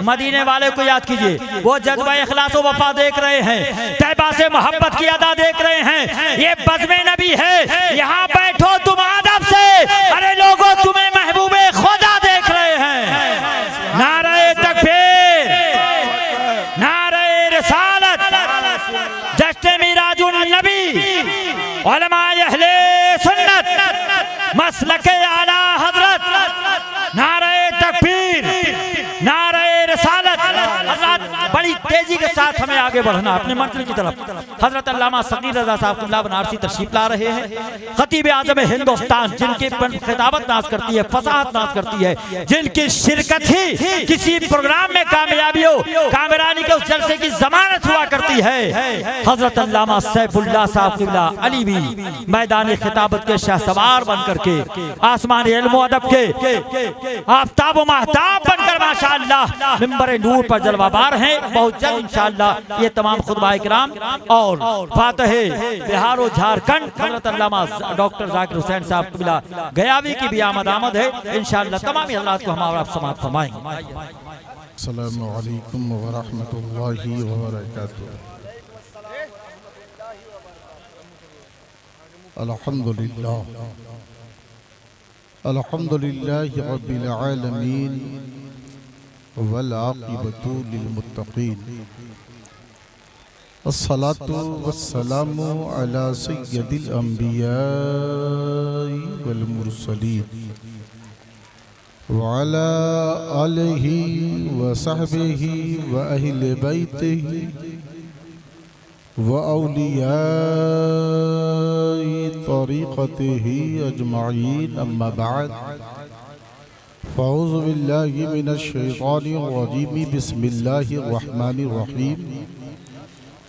मदीने वाले को याद कीजिए, वो जज्बा इखलास व वफा देख रहे हैं, तैबा से मोहब्बत की अदा देख रहे हैं। ये बज़्म नबी है, यहाँ बैठो तुम आदब से, अरे लोगों तुम्हें महबूबे खुदा देख रहे हैं। नारे तकबीर, नारे रिसालत, जश्न मिराजुन नबी, उलमाए अहले सुन्नत, मसलके आला हजरत, नारे तकबीर, नारे रिसालत। बड़ी तेजी के साथ हमें आगे बढ़ना अपने मंजिल की तरफ। हजरत अल्लामा सगीर रज़ा साहब क़िबला बनारसी तशरीफ ला रहे हैं। खतीब आज़म हिंदुस्तान, जिनकी खिताबत नाज करती है, फसाहत नाज करती है, जिनकी शिरकत ही किसी प्रोग्राम में कामयाबी हो, कामरानी के उस जलसे की जमानत हुआ करती है। हजरत अल्लामा सैफुल्लाह साहब क़िबला अली भी मैदान खिताबत के शहसवार बन करके, आसमान इल्म अदब के आफताब व महताब बनकर माशाअल्लाह मिंबर नूर पर जलवाबार हैं। बहुत जल्द इंशाअल्लाह ये तमाम खुतबा इकराम और फातहे बिहार और झारखंड हज़रत अल्लामा डॉक्टर जाकिर हुसैन साहब क़िबला गयावी की भी आमद है। इंशाअल्लाह तमाम हज़रात को हमारा आप समाअत फरमाएंगे। अस्सलामु अलैकुम व रहमतुल्लाहि व बरकातुहू। अल्हम्दुलिल्लाह, अल्हम्दुलिल्लाहि रब्बिल आलमीन वल आक़िबतु लिल मुत्तक़ीन। अस्सलातु वस्सलामु अला सय्यदिल अंबिया वल मुरसलीन व अला आलिहि व सहबिहि व अहले बैतिहि व औलियाए तरीक़तिहि अजमाईन, अम्मा बाद। फ़अऊज़ु बिल्लाहि मिनश शैतानिर रजीम, बिस्मिल्लाहिर रहमानिर रहीम।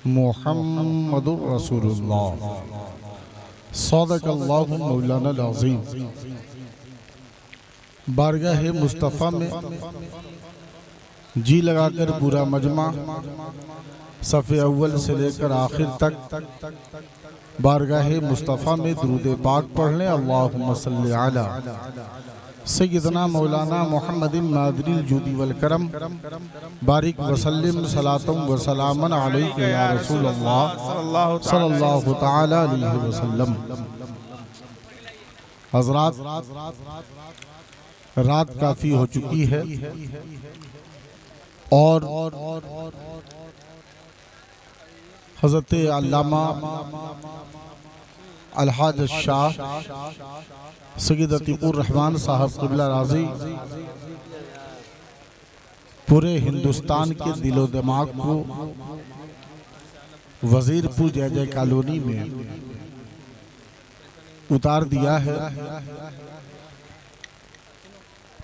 मुहम्मदुर रसूलुल्लाह, सदक़ल्लाहु मौलानाल अज़ीम। बारगाह मुस्तफ़ा में जी लगाकर पूरा मजमा सफ़े अव्वल से लेकर आखिर तक बारगाह मुस्तफ़ा में दुरूद पाक पढ़ लें। अल्लाहुम्मा सल्लि अला सय्यदना मौलाना मुहम्मदिन मादनिल जूदी वल करम, बारिक वसल्लिम सलातम व सलामन अलैका या रसूल अल्लाह सल्लल्लाहु तआला अलैहि वसल्लम। हज़रात, रात काफ़ी हो चुकी है और हज़रत अल्लामा अलहाज शाह सय्यद अतीकुर रहमान साहब क़िबला राज़ी पूरे हिंदुस्तान के दिलो दिमाग को वज़ीरपुर जय जय कॉलोनी में उतार दिया है।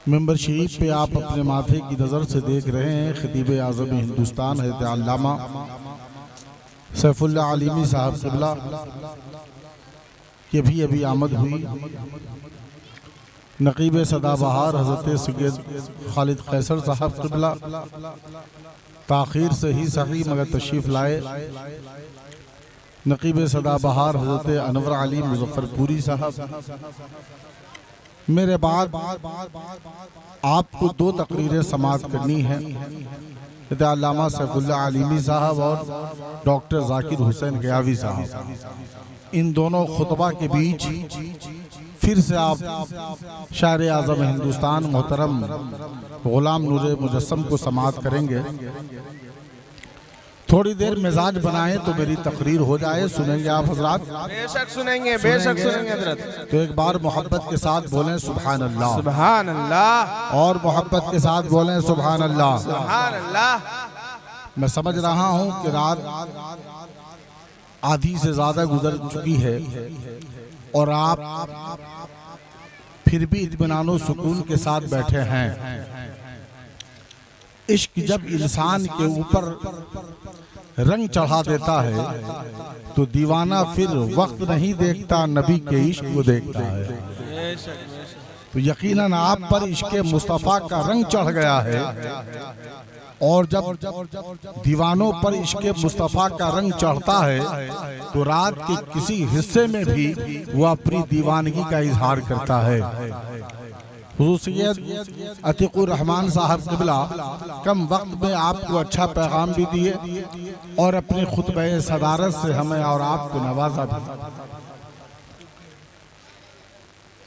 मेंबर शरीफ पे आप अपने माथे की नज़र से देख रहे हैं खतीब आज़म हिंदुस्तान हज़रत अल्लामा सैफुल्लाह आलिमी साहब क़िबला की भी अभी आमद हुई। नकीब सदाबहार हज़रत सैयद खालिद कैसर साहब क़िबला ताख़ीर से ही सही मगर तशरीफ़ लाए। नकीब सदाबहार हज़रत अनवर अली मुज़फ़्फ़रपुरी साहब। मेरे बाद आपको दो तकरीरें समाअत करनी है। अल्लामा सैफुल्लाह आलिमी साहब और डॉक्टर जाकिर हुसैन गयावी साहब, इन दोनों खुतबा के बीच फिर से आप शायर आज़म हिंदुस्तान मोहतरम ग़ुलाम नूर मुजस्सम को समाअत करेंगे। थोड़ी देर मिजाज बनाएं तो मेरी तकरीर हो जाए। सुनेंगे आप हज़रात? बेशक सुनेंगे, बेशक सुनेंगे हज़रत। तो एक बार मोहब्बत के साथ बोलें सुभान अल्लाह, सुभान अल्लाह, और मोहब्बत के साथ बोलें सुभान अल्लाह, सुभान अल्लाह। मैं समझ रहा हूँ कि रात आधी से ज़्यादा गुजर चुकी है और आप फिर भी इत्मीनान सुकून के साथ बैठे हैं। इश्क जब इंसान के ऊपर रंग चढ़ा देता है तो दीवाना फिर वक्त नहीं देखता, नबी के इश्क को देखता है। तो यकीनन आप पर इश्क मुस्तफ़ा का रंग चढ़ गया है और जब दीवानों पर इश्क मुस्तफ़ा का रंग चढ़ता है तो रात के किसी हिस्से में भी वो अपनी दीवानगी का इजहार करता है। हुज़ूर सैयद अतीकुर रहमान साहब क़िबला कम वक्त में आपको अच्छा पैगाम भी दिए और अपनी खुतबे सदारत से हमें और आपको नवाजा भी।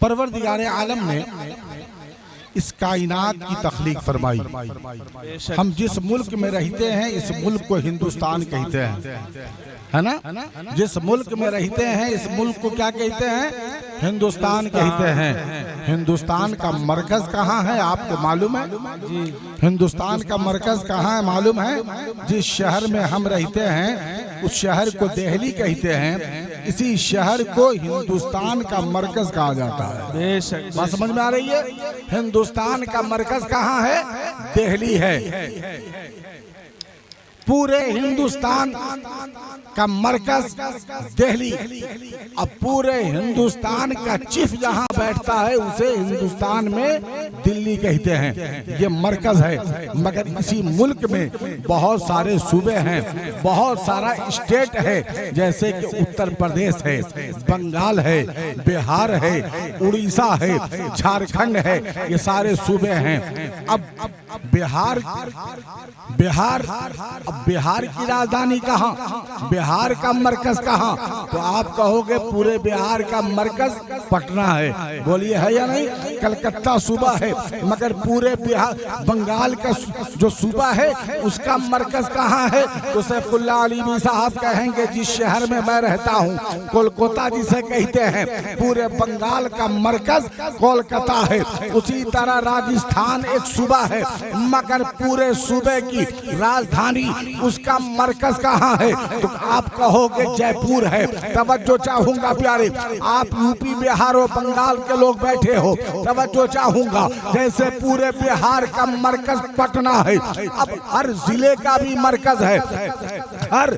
परवरदिगार आलम ने इस कायनात की तख्लीक फरमाई। हम जिस मुल्क में रहते हैं इस मुल्क को हिंदुस्तान कहते हैं, है ना। जिस मुल्क में रहते हैं इस मुल्क को क्या कहते हैं? हिंदुस्तान कहते हैं। हिंदुस्तान का मरकज कहाँ है आपको मालूम है? हिंदुस्तान का मरकज कहाँ है मालूम है? जिस शहर में हम रहते हैं उस शहर को दिल्ली कहते हैं। इसी शहर को हिंदुस्तान का मरकज कहा जाता है। बात समझ में आ रही है? हिंदुस्तान का मरकज कहाँ है? दिल्ली है। पूरे हिंदुस्तान का मरकज दिल्ली। अब पूरे हिंदुस्तान का चीफ जहां बैठता है उसे हिंदुस्तान में दिल्ली कहते हैं। ये मरकज है। मगर इसी मुल्क में बहुत सारे सूबे हैं, बहुत सारा स्टेट है, जैसे कि उत्तर प्रदेश है, बंगाल है, बिहार है, उड़ीसा है, झारखंड है। ये सारे सूबे हैं। अब बिहार की राजधानी कहाँ? बिहार का मरकज कहाँ? तो आप कहोगे पूरे बिहार का मरकज पटना है। बोलिए है या नहीं? कलकत्ता सूबा है। मगर पूरे बिहार बंगाल का जो सूबा है उसका मरकज कहाँ है? तो सैफुल्लाह अलीमी साहब कहेंगे जिस शहर में मैं रहता हूँ कोलकाता जिसे कहते हैं, पूरे बंगाल का मरकज कोलकाता है। उसी तरह राजस्थान एक सूबा है मगर पूरे सूबे की राजधानी उसका मरकज कहाँ है? तो आप कहोगे जयपुर है। तवज्जो चाहूंगा प्यारे, आप यूपी बिहार और बंगाल के लोग बैठे हो, तवज्जो चाहूंगा। जैसे पूरे बिहार का मरकज पटना है, अब हर जिले का भी मरकज है, हर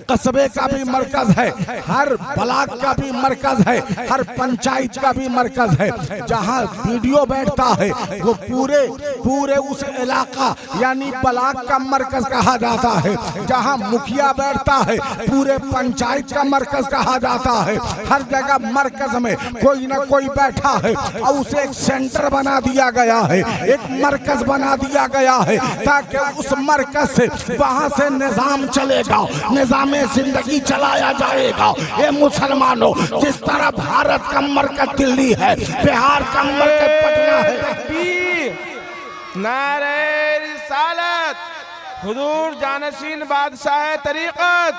कस्बे का भी मरकज है, हर ब्लॉक का भी मरकज है, हर पंचायत का भी मरकज है। जहाँ वीडियो बैठता है वो पूरे उस इलाका यानी ब्लॉक का मरकज कहा जाता है। जहाँ मुखिया बैठता है पूरे पंचायत का मरकज कहा जाता है। हर जगह मरकज में कोई ना कोई बैठा है और उसे एक सेंटर बना दिया गया है, एक मरकज बना दिया गया है ताकि उस मरकज से वहाँ से निजाम चलेगा, निजामे जिंदगी चलाया जाएगा। ये मुसलमानों, जिस तरह भारत का मरकज दिल्ली है, बिहार का मरकज पटना है। नारे रिसालत, हुजूर जानशीन बादशाह तरीक़त,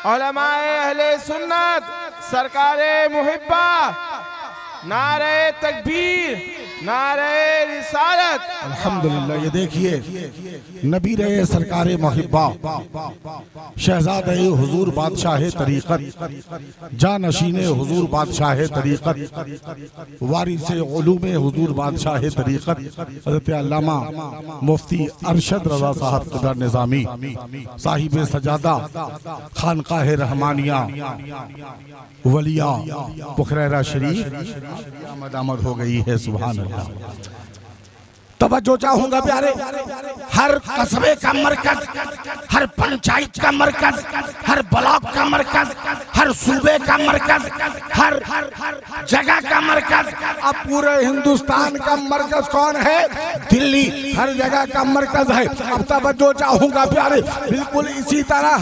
उलमाए अहले सुन्नत, सरकारे मुहिब्बा, नारे तकबीर, नारे रिसालत। अल्हम्दुलिल्लाह। ये देखिए नबी रहे सरकारे मुहिब्बा, शहजादे हुजूर बादशाह तरीक़त, जानशीने हुजूर बादशाह तरीक़त, वारिसे उलूमे हुजूर बादशाह तरीक़त, हज़रत अल्लामा मुफ्ती अरशद रज़ा साहब क़िबला निज़ामी, साहिब सजादा खानकाह रहमानिया वलिया पुखरैरा शरीफ आमद हो गई है। सुभान अल्लाह। तवज्जो चाहूंगा प्यारे, हर कस्बे का मरकज, हर पंचायत का मरकज, हर ब्लॉक का मरकज, हर सूबे का मरकज, हर जगह का मरकज। अब पूरे हिंदुस्तान का मरकज कौन है? दिल्ली। हर जगह का मरकज है। अब तवज्जो चाहूंगा प्यारे, बिल्कुल इसी तरह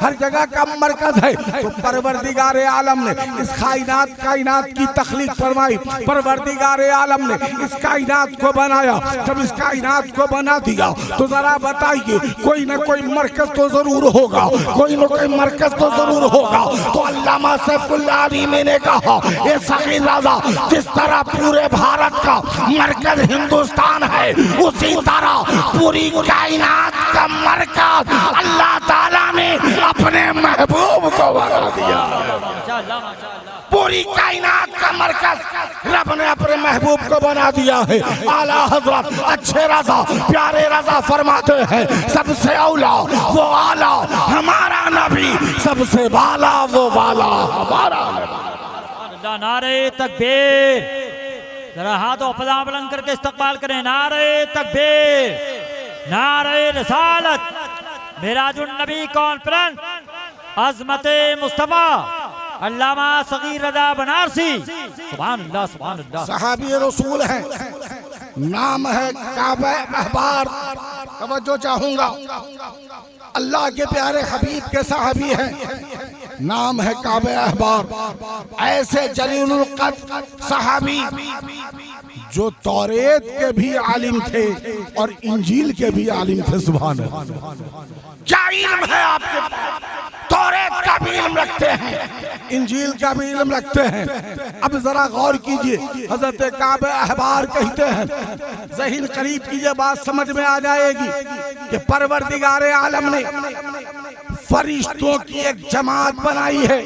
हर जगह का मरकज है। तो परवरदिगार आलम ने इस कायनात की तख्लीक फरमाई। परवरदिगार आलम ने इस कायनात को बनाया। जब इस कायनात को बना दिया तो जरा बताइए कोई ना कोई मरकज तो जरूर होगा, कोई ना कोई मरकज तो जरूर होगा। तो अल्लामा सैफुल्लाह अलीमी ने कहा ये सगीर राजा, जिस तरह पूरे भारत का मरकज हिंदुस्तान है उसी तरह पूरी कायनात का मरकज अल्लाह ताला ने अपने महबूब को बना दिया। पूरी कायनात का मरकज रब ने अपने महबूब को बना दिया है। आला हजरत अच्छे रज़ा प्यारे रज़ा फरमाते हैं सबसे औला वो आला हमारा नबी, सबसे वाला वो वाला हमारा नबी। नारे तकबीर, जरा हाथों पदा बुलंद करके इस्तकबाल करें। नारे तकबीर, नारे रिसालत, मिराजुन नबी कॉन्फ्रेंस, अज़मते मुस्तफ़ा अल्लामा सगीर रजा बनारसी। सुभान अल्लाह सुभान अल्लाह। सहाबी रसूल हैं, नाम है काबा अहबार। तवज्जो चाहूंगा, अल्लाह के प्यारे हबीब के सहाबी हैं, नाम है काबा अहबार। ऐसे जलीलुल क़द्र सहाबी जो तौरेत के भी आलिम थे और इंजील के भी आलिम थे। सुभान अल्लाह। क्या इल्म है आपके पास? तौरेत का भी इल्म रखते हैं, इंजील का भी इल्म रखते हैं। अब जरा गौर कीजिए, हजरत काबा अहबार कहते हैं, ज़हीन करीब कीजिए, बात समझ में आ जाएगी कि परवरदिगार आलम ने फरिश्तों की एक जमात बनाई है,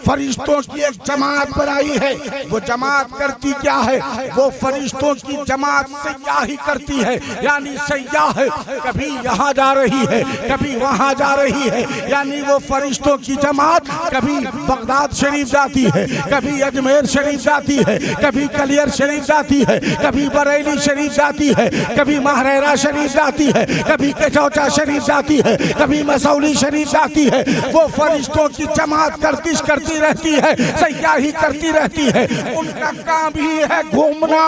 फरिश्तों की एक जमात बनाई है। वो जमात करती क्या है? वो फरिश्तों की जमात सयाही करती है, यानी सयाह है, कभी यहाँ जा रही है कभी वहाँ जा रही है। यानी वो फरिश्तों की जमात कभी बगदाद शरीफ जाती है, कभी अजमेर शरीफ जाती है, कभी कलियर शरीफ जाती है, कभी बरेली शरीफ जाती है, कभी महरेरा शरीफ जाती है, कभी केचौचा शरीफ जाती है, कभी मसौली शरीफ जाती है। वो फरिश्तों की जमात गर्दिश करती रहती है, सयाही करती रहती है। उनका काम ही है घूमना।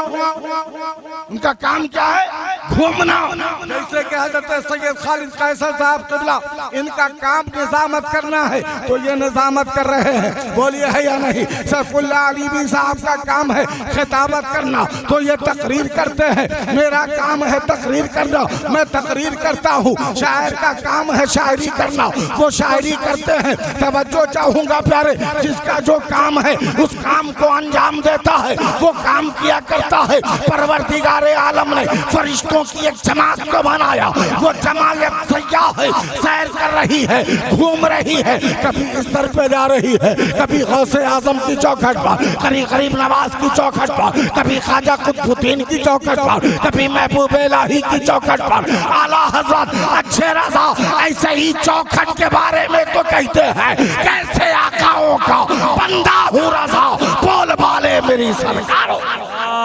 उनका काम क्या है? घूमना। जैसे कि हज़रत सैयद खालिद कैसर साहब क़िबला, इनका काम निज़ामत करना है, तो ये निज़ामत कर रहे हैं, बोलिए है या नहीं? सैफुल्लाह अलीवी साहब का काम है खिताबत करना, तो ये तकरीर करते हैं। मेरा काम है तकरीर करना, मैं तकरीर करता हूँ। शायर का काम है शायरी करना, वो शायरी करते हैं। तवज्जो चाहूंगा प्यारे, जिसका जो काम है उस काम को अंजाम देता है, वो काम किया करता है। परवरदिगारे आलम ने फरिश्तों की एक जमात को बनाया, वो जमात सयाह है, सैर कर रही है, घूम रही है, कभी इस तरफ पे जा रही है, कभी गौसे आजम की चौखट पर, कभी गरीब नवाज की चौखट पर, कभी ख्वाजा कुतुबुद्दीन की चौखट पर, कभी महबूब इलाही की चौखट पर। आला हज़रत अच्छे रज़ा ऐसे ही चौखट के बारे में तो कहते हैं, कैसे आकाओं का बंदा हूँ रज़ा, बोल बाले मेरी सरकारों।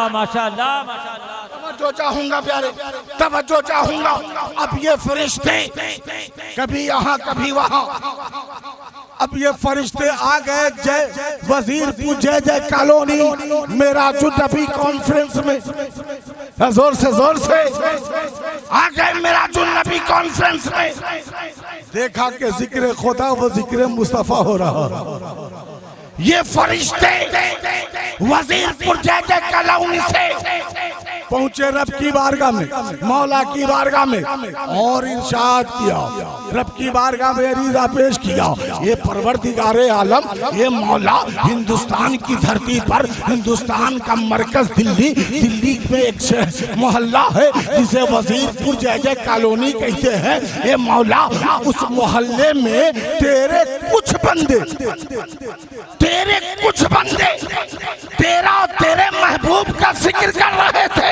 माशाअल्लाह माशाअल्लाह। तवज्जो चाहूंगा प्यारे, तवज्जो चाहूंगा। अब ये फरिश्ते कभी यहाँ कभी वहाँ, अब ये फरिश्ते आ गए जय वजीरपुर जय जय कॉलोनी मेराजुद्दबी कॉन्फ्रेंस में, जोर से आ गए मेराजुद्दबी कॉन्फ्रेंस में। देखा कि जिक्र खुदा व जिक्र मुस्तफा हो रहा। ये फरिश्ते वजीरपुर जय जय कॉलोनी से पहुंचे रब की बारगाह में, मौला की बारगाह में, और इरशाद किया, रब की बारगाह में अरीज़ा पेश किया। ये परवरदिगारे आलम, ये मौला, हिंदुस्तान की धरती पर, हिंदुस्तान का मरकज दिल्ली, दिल्ली में एक मोहल्ला है जिसे वजीरपुर जय जय कॉलोनी कहते हैं। ये मौला, उस मोहल्ले में तेरे कुछ बंदे तेरा और तेरे महबूब का जिक्र कर रहे थे,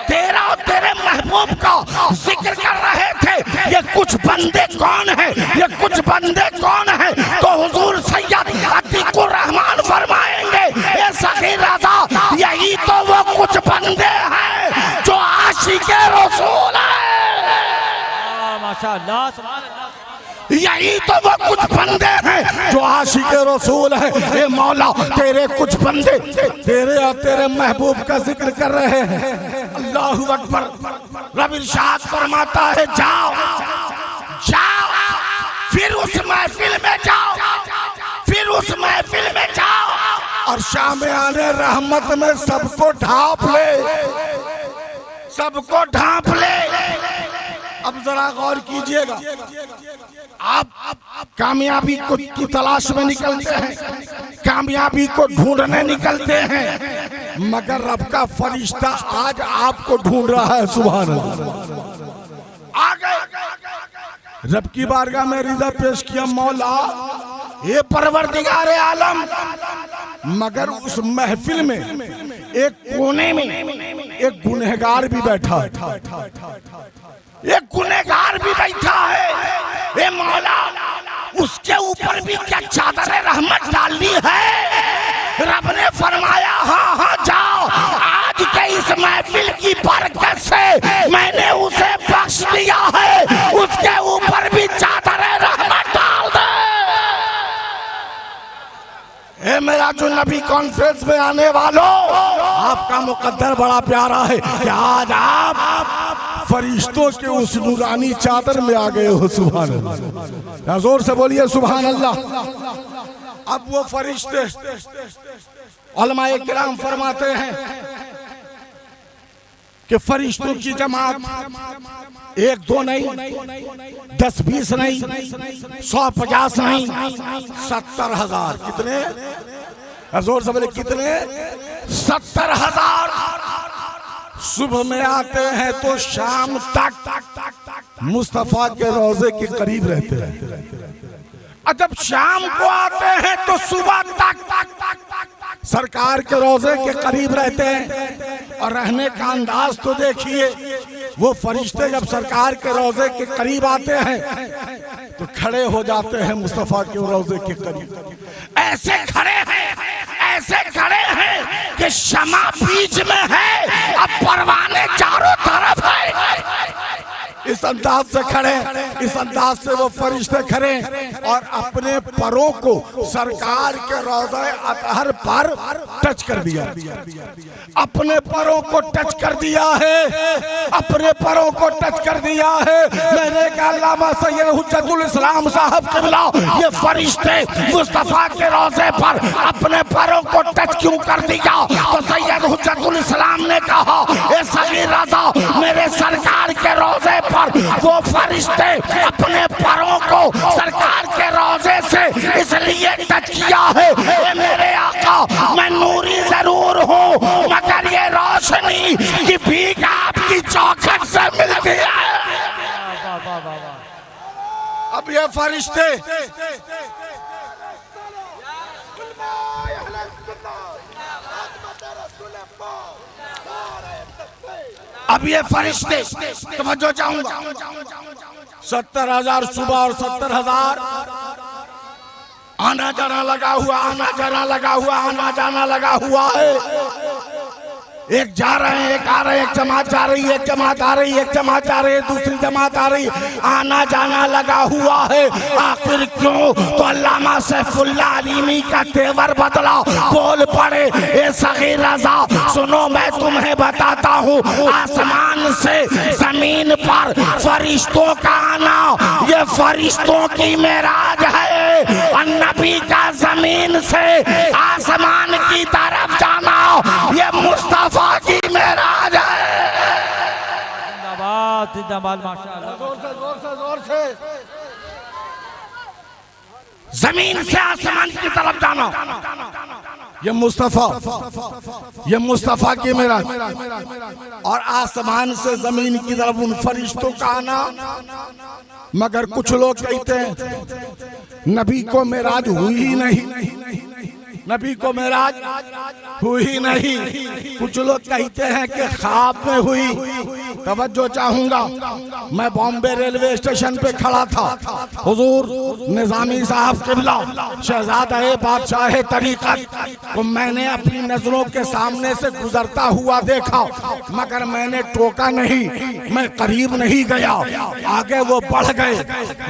तेरा और तेरे महबूब का जिक्र कर रहे थे। ये कुछ बंदे कौन है? ये कुछ बंदे कौन है? तो हुजूर सैयद अतीकुर रहमान फरमाएंगे, ये सगीर रज़ा, यही तो वो कुछ बंदे हैं जो आशिक़े रसूल है। माशाअल्लाह सुभान अल्लाह। यही तो वो कुछ बंदे हैं जो आशिक़े रसूल है। ये मौला, तेरे कुछ बंदे तेरे और तेरे महबूब का जिक्र कर रहे हैं। अल्लाहु अकबर। रब इरशाद फरमाता है, जाओ जाओ, फिर उस महफिल में जाओ, फिर उस महफिल में जाओ और शामियाने रहमत में सबको ढांप ले, सबको ढांप ले। अब जरा गौर कीजिएगा, आप कामयाबी को की तलाश में निकलते हैं, कामयाबी को ढूंढने निकलते हैं, मगर रब का फरिश्ता आज आपको ढूंढ रहा है। सुभान अल्लाह। आ गए रब की बारगाह में रिज़ा पेश किया, मौला ये परवरदिगारे आलम, मगर उस महफिल में एक कोने में एक गुनहगार भी बैठा है, एक गुनहगार भी बैठा है। ए मौला, उसके ऊपर भी क्या चादर रहमत डालनी है? रब ने फरमाया, हाँ हाँ जाओ, आज के इस महफिल की बरकत से मैंने उसे बख्श दिया है, उसके ऊपर भी चादर रहमत डाल दे। नबी कॉन्फ्रेंस में आने वालों, आपका मुकद्दर बड़ा प्यारा है कि आज आप फरिश्तों के उस नूरानी चादर में आ गए हो। सुभान अल्लाह, जोर से बोलिए सुभान अल्लाह। अब वो फरिश्ते, उलमाए किराम फरमाते हैं कि फरिश्तों की जमात 1 2 नहीं, 10 20 नहीं, 100 50 नहीं, 70,000। कितने? जोर से बोले कितने? 70,000 सुबह में आते हैं तो शाम तक मुस्तफा के रोजे के करीब रहते हैं, और जब शाम को आते हैं तो सुबह तक सरकार के रोजे के करीब रहते हैं। और रहने का अंदाज तो देखिए, वो फरिश्ते जब सरकार के रोजे के करीब आते हैं तो खड़े हो जाते हैं मुस्तफा के रोजे के करीब। ऐसे खड़े हैं, ऐसे खड़े हैं कि शमा बीच में है, अब परवाने चारों तरफ है। इस अंदाज से खड़े, इस अंदाज से वो फरिश्ते खड़े और अपने परों को सरकार के रोज़ा अतहर पर टच कर दिया, अपने परों को टच कर दिया है, अपने परों को टच कर दिया है। मैंने कहा अल्लामा सैयद हुज्जतुल इस्लाम साहब क़िबला, ये फरिश्ते मुस्तफ़ा के रोज़े पर अपने परों को टच क्यों कर दिया? तो सैयद हुज्जतुल इस्लाम ने कहा, ए सगीर रज़ा, मेरे सरकार के रोज़े वो फरिश्ते अपने परों को सरकार के रोजे से इसलिए टच किया है, ये मेरे आका, मैं नूरी जरूर हूँ मगर ये रोशनी की भीख आपकी चौखट से मिलती है। अब ये फरिश्ते अब ये फरिश्ते, तवज्जो चाहूंगा, 70,000 सुबह और 70,000 आना जाना लगा हुआ, आना जाना लगा हुआ, आना जाना लगा हुआ है। एक जा रहे हैं, एक आ रहे हैं, एक जमात जा रही है, एक जमात आ रही है, एक जमात जा रही है, दूसरी जमात आ रही है, आना जाना लगा हुआ है। आखिर क्यों? तो अल्लामा सैफुल्लाह अलीमी का तेवर बदला, बोल पड़े, ए सगीर रज़ा सुनो, मैं तुम्हें बताता हूँ, आसमान से जमीन पर फरिश्तों का आना ये फरिश्तों की मेराज है, और नबी का जमीन से आसमान की तरफ जाना ये मुस्तफा की मेराज है। जिंदाबाद जिंदाबाद, माशाअल्लाह। जोर से जोर से जोर से, जमीन से आसमान की तरफ जाना ये मुस्तफा की मेराज, और आसमान से जमीन की तरफ उन फरिश्तों का आना। मगर कुछ लोग कहते हैं नबी को मेराज हुई ही नहीं, नबी को मेराज हुई नहीं। कुछ लोग कहते हैं कि ख्वाब में हुई। तवज्जो चाहूंगा, मैं बॉम्बे रेलवे स्टेशन पे खड़ा था, हुजूर निजामी साहब क़िबला शहजादा बादशाह तरीक़त को मैंने अपनी नजरों के सामने से गुजरता हुआ देखा, मगर मैंने टोका नहीं, मैं करीब नहीं गया, आगे वो बढ़ गए।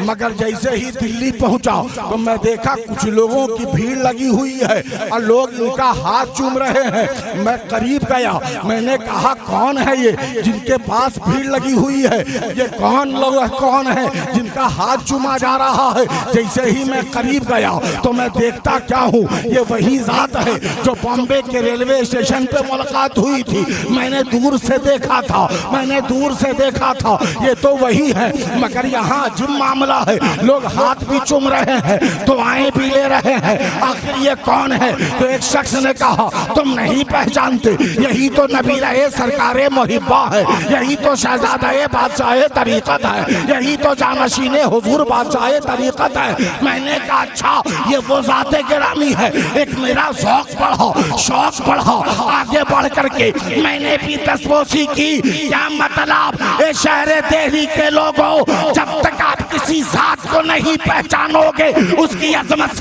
मगर जैसे ही दिल्ली पहुंचा तो मैं देखा कुछ लोगों की भीड़ लगी हुई है और लोग इनका हाथ चूम रहे हैं। मैं करीब गया, मैंने कहा कौन है ये जिनके पास भीड़ लगी हुई है, ये कौन लोग कौन है जिनका हाथ चूमा जा रहा है। जैसे ही मैं करीब गया तो मैं देखता क्या हूँ, ये वही जात है जो बॉम्बे के रेलवे स्टेशन पे मुलाकात हुई थी। मैंने दूर से देखा था, मैंने दूर से देखा था, ये तो वही है। मगर यहाँ अजीब मामला है, लोग हाथ भी चूम रहे हैं, दुआएं भी ले रहे हैं। आखिर ये कौन है? तो एक शख्स ने कहा तुम नहीं पहचानते, यही तो नबी रहे सरकारे मुहिब्बा है, यही तो शहजादा बादशाह तरीक़त है, यही तो जानशीने हुजूर बादशाह तरीक़त है। मैंने कहा अच्छा ये वो ज़ाते गिरामी है। एक मेरा शौक बढ़ा, शौक बढ़ा, आगे बढ़ करके मैंने भी तस्बोसी की। क्या मतलब? शहर दिल्ली के लोगों, जब तक आप किसी जात को नहीं नहीं पहचानोगे, उसकी अजमत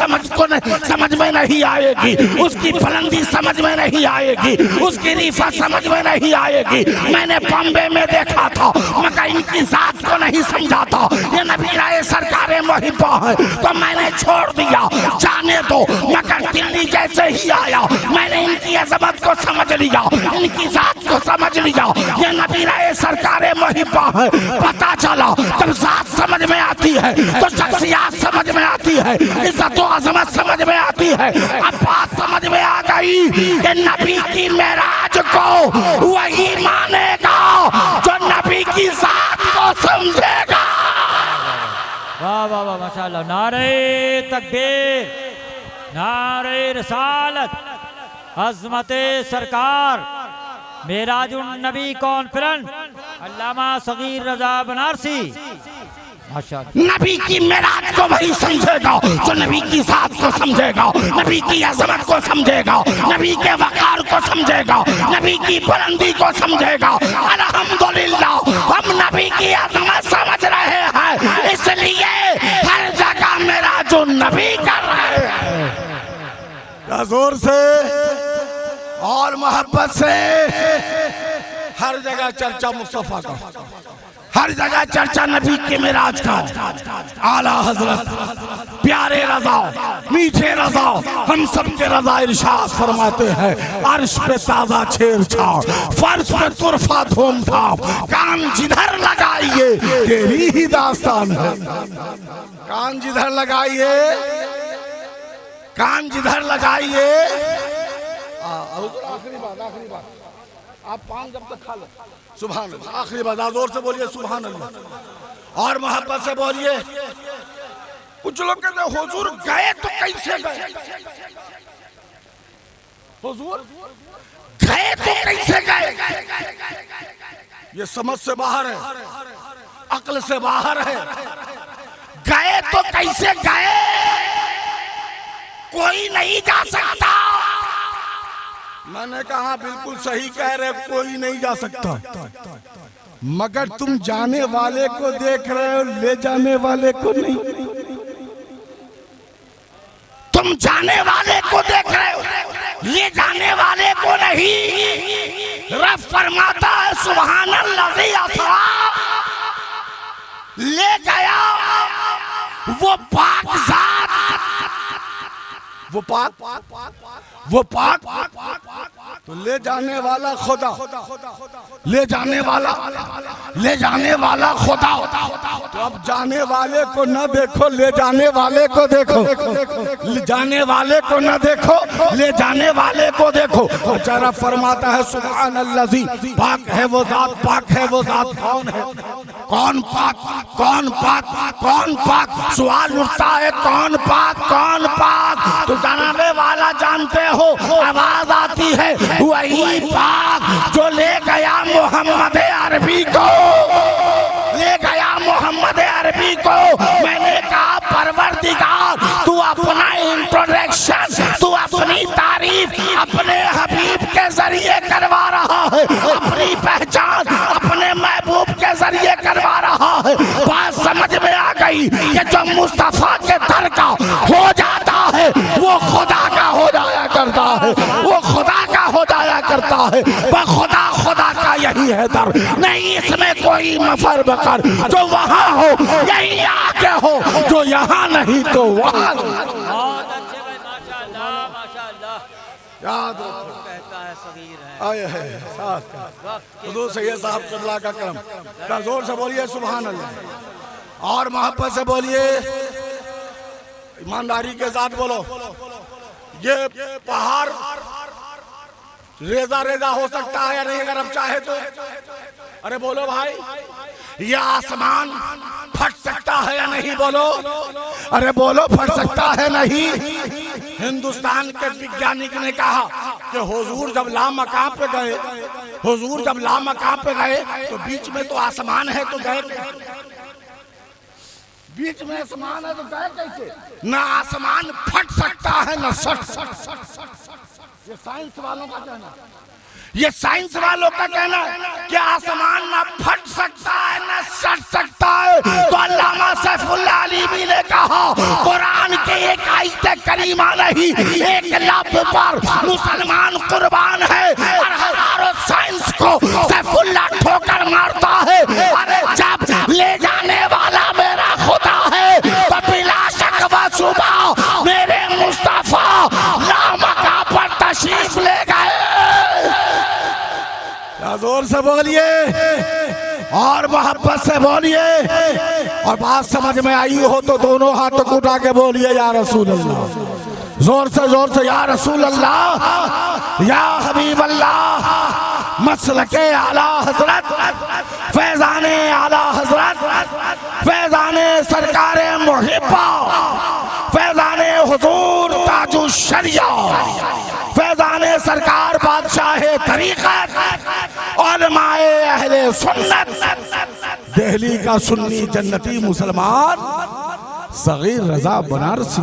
समझ में नहीं आएगी, उसकी बुलंदी समझ में नहीं आएगी, उसकी रिफत समझ में नहीं आएगी। मैंने बॉम्बे में देखा था, मगर इनकी जात को नहीं समझा था। ये नबी राय सरकारें मुहिब्बा है तो मैंने छोड़ दिया, जाने दो। मगर दिल्ली जैसे ही आया, मैंने इनकी अजमत को समझ लिया, इनकी जात को समझ लिया। ये नबी राय सरकारें मुहिब्बा है। पता चला जब जात समझ में आती है तो शख्सियत समझ में आती है, इज्जत और अजमत समझ में आती है। अब बात समझ में आ गई कि नबी की मेराज को वही मानेगा जो नबी की जात को समझेगा। वाह वाह वाह माशाअल्लाह। नारे तकबीर, नारे रिसालत, अज़मते सरकार, मेराजुन नबी कॉन्फ्रेंस, अल्लामा सगीर रजा बनारसी। माशाअल्लाह। नबी की मेराज को वही समझेगा जो नबी की जात को समझेगा, नबी की अजमत को समझेगा, नबी के वकार को समझेगा, नबी की बुलंदी को समझेगा। अल्हम्दुलिल्लाह हम नबी की अजमत समझ रहे हैं, इसलिए हर जगह मेराजुन नबी कर रहे हैं। जोर से और मोहब्बत से हर जगह चर्चा मुस्तफा का, हर जगह चर्चा नबी के मेराज का। आला हजरत प्यारे रजा, मीठे रजा, हम सब के रजा इरशाद फरमाते हैं, अर्श पे ताजा छेड़छाड़, फर्श पे तुरफा धूम धाम, कान जिधर लगाइए तेरी ही दास्तान है। कान जिधर लगाइए, कान जिधर लगाइए। आखिरी बात आप पान जब तक खा लो, सुभान अल्लाह। आखिरी बात जोर से बोलिए सुभान अल्लाह, और मोहब्बत से बोलिए। कुछ लोग कहते हैं हुजूर गए तो कैसे गए, हुजूर गए तो कैसे गए। ये समझ से बाहर है, अक्ल से बाहर है। गए तो कैसे गए, कोई नहीं जा सकता। मैंने कहा बिल्कुल सही कह रहे, कोई नहीं जा सकता, मगर तुम जाने वाले को देख रहे हो, ले जाने वाले को नहीं। तुम जाने वाले को देख रहे हो, ले जाने वाले को नहीं। रब फरमाता है सुभान अल्लाज़ी असरा, ले गया वो पाक जात, वो पाक तो ले जाने वाला खुदा, ले जाने वाला खुदा। तो अब जाने वाले को न देखो, ले जाने वाले को देखो। ले जाने वाले को न देखो, ले जाने वाले को देखो। बेचारा फरमाता है सुभान अल्लाज़ी, पाक है वो जात, पाक है वो जात। कौन है, कौन पाक, कौन पाक, कौन पाक। सवाल उठता है कौन पाक, कौन पाक। तो जनाबे वाला जानते हो, आवाज आती है वही पाक जो ले गया मोहम्मद अरबी को, ले गया मोहम्मद अरबी को। मैंने कहा परवरदिगार तू अपना इंट्रोडक्शन, तू अपनी तारीफ अपने हबीब के जरिए करवा रहा है, अपनी पहचान अपने महबूब के जरिए करवा रहा है। बात समझ में आ गई कि जो मुस्तफा के दर का हो जाता है वो खुदा का हो जाया करता है, वो खुदा का हो जाया करता है। वह खुदा का यही है दर, नहीं इसमें कोई मफर बकर। जो वहाँ हो यही आके हो, जो यहाँ नहीं तो वहाँ। बहुत अच्छे भाई, माशाअल्लाह माशाअल्लाह। याद कहता है सगीर है, आए है साथ हुजूर सैयद साहब क़िबला का करम। जोर से बोलिए सुभान अल्लाह, और मोहब्बत से बोलिए, ईमानदारी के साथ बोलो। ये पहाड़ रेजा रेजा हो सकता है या नहीं, अगर हम चाहे तो। अरे बोलो भाई, ये आसमान फट सकता है या नहीं, बोलो। अरे बोलो, फट सकता है नहीं। हिंदुस्तान के वैज्ञानिक ने कहा कि हुजूर जब लामकाम पे गए, हुजूर जब लामकाम पे गए तो बीच में तो आसमान है, तो गए बीच में आसमान है तो गए कैसे। ना आसमान फट सकता है ना सट। ये साइंस वालों का कहना, ये साइंस वालों का कहना कि आसमान ना फट सकता है ना सट सकता है। तो अल्लामा सैफुल्लाह अलीमी ने कहा आयत करीमा नहीं, एक लफ्ज़ पर मुसलमान कुर्बान है और हजारों साइंस को सैफुल्लाह ठोकर मारता है। अरे जब ले जाने वाला मेरा खुदा है तो बिला शक व शुबा मेरे मुस्तफा लामका पर तशरीफ ले गए। जोर से बोलिए और मोहब्बत से बोलिए, और बात समझ में आई हो तो दोनों हाथों को उठा के बोलिए या रसूल अल्लाह। जोर से या रसूल अल्लाह, या हबीब अल्लाह, मसलके आला हजरत, फैजाने आला हजरत, फैजाने सरकारे मुहिब्बा, फैजाने हुजूर ताजु शरिया, फैजाने सरकार बादशाह तरीक़त, उलमाए अहले सुन्नत, दिल्ली का सुन्नी जन्नती मुसलमान सगीर रजा बनारसी।